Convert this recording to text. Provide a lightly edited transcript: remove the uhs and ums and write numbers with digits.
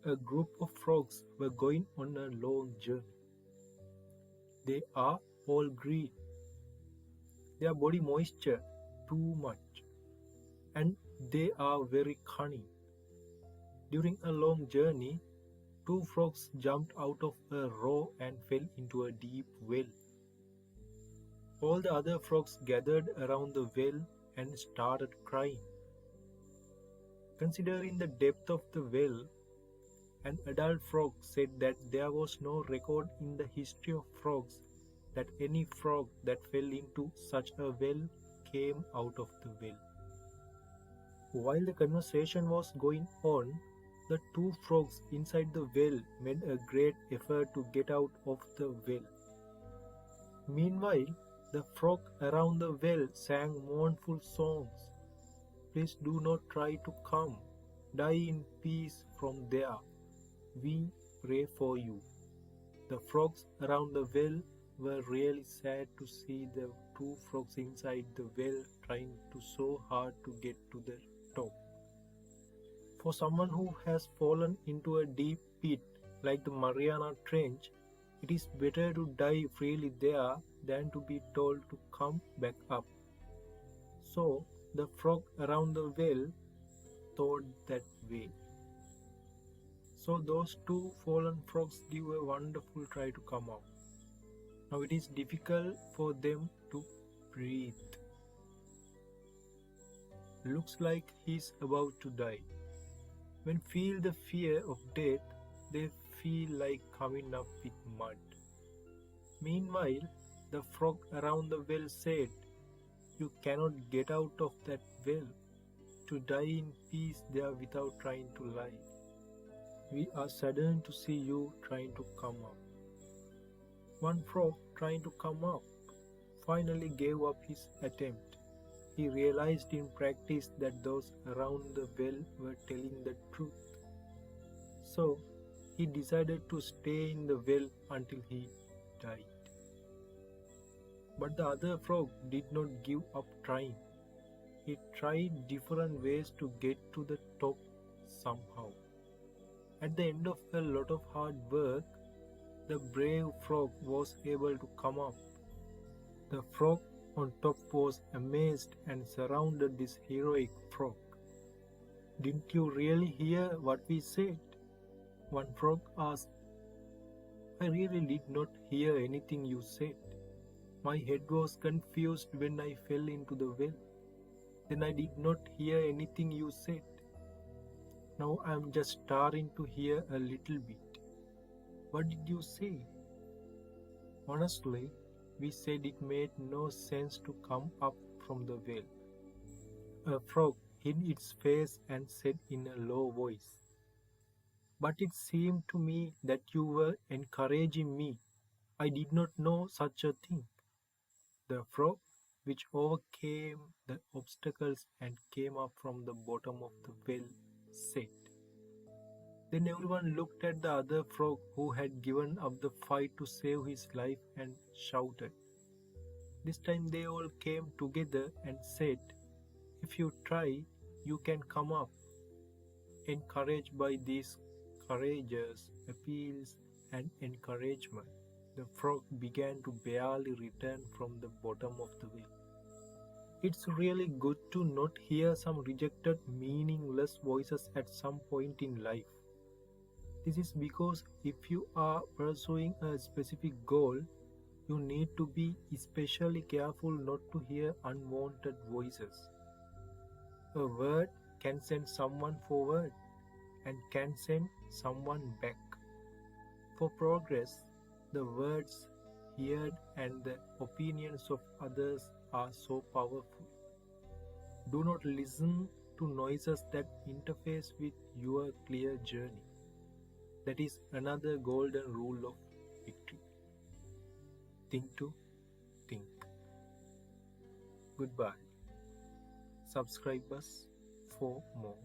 A group of frogs were going on a long journey. They are all green. Their body moisture too much, and they are very cunning. During a long journey, two frogs jumped out of a row and fell into a deep well. All the other frogs gathered around the well and started crying. Considering the depth of the well, an adult frog said that there was no record in the history of frogs that any frog that fell into such a well came out of the well. While the conversation was going on, the two frogs inside the well made a great effort to get out of the well. Meanwhile, the frog around the well sang mournful songs. Please do not try to come. Die in peace from there. We pray for you. The frogs around the well were really sad to see the two frogs inside the well trying so hard to get to the top. For someone who has fallen into a deep pit like the Mariana Trench, it is better to die freely there than to be told to come back up. So the frog around the well thought that way. So those two fallen frogs give a wonderful try to come out. Now it is difficult for them to breathe. Looks like he's about to die. When feel the fear of death, they feel like coming up with mud. Meanwhile, the frog around the well said, "You cannot get out of that well, to die in peace there without trying to lie. We are saddened to see you trying to come up." One frog trying to come up finally gave up his attempt. He realized in practice that those around the well were telling the truth. So he decided to stay in the well until he died. But the other frog did not give up trying. He tried different ways to get to the top somehow. At the end of a lot of hard work, the brave frog was able to come up. The frog on top was amazed and surrounded this heroic frog. "Didn't you really hear what we said?" one frog asked. "I really did not hear anything you said. My head was confused when I fell into the well. Then I did not hear anything you said. Now I am just starting to hear a little bit. What did you say?" "Honestly, we said it made no sense to come up from the well." A frog hid its face and said in a low voice, "But it seemed to me that you were encouraging me. I did not know such a thing." The frog, which overcame the obstacles and came up from the bottom of the well, said. Then everyone looked at the other frog who had given up the fight to save his life and shouted. This time they all came together and said, "If you try, you can come up." Encouraged by these courageous appeals and encouragement, the frog began to barely return from the bottom of the well. It's really good to not hear some rejected, meaningless voices at some point in life. This is because if you are pursuing a specific goal, you need to be especially careful not to hear unwanted voices. A word can send someone forward and can send someone back. For progress, the words heard and the opinions of others are so powerful. Do not listen to noises that interface with your clear journey. That is another golden rule of victory. Think to think. Goodbye. Subscribe us for more.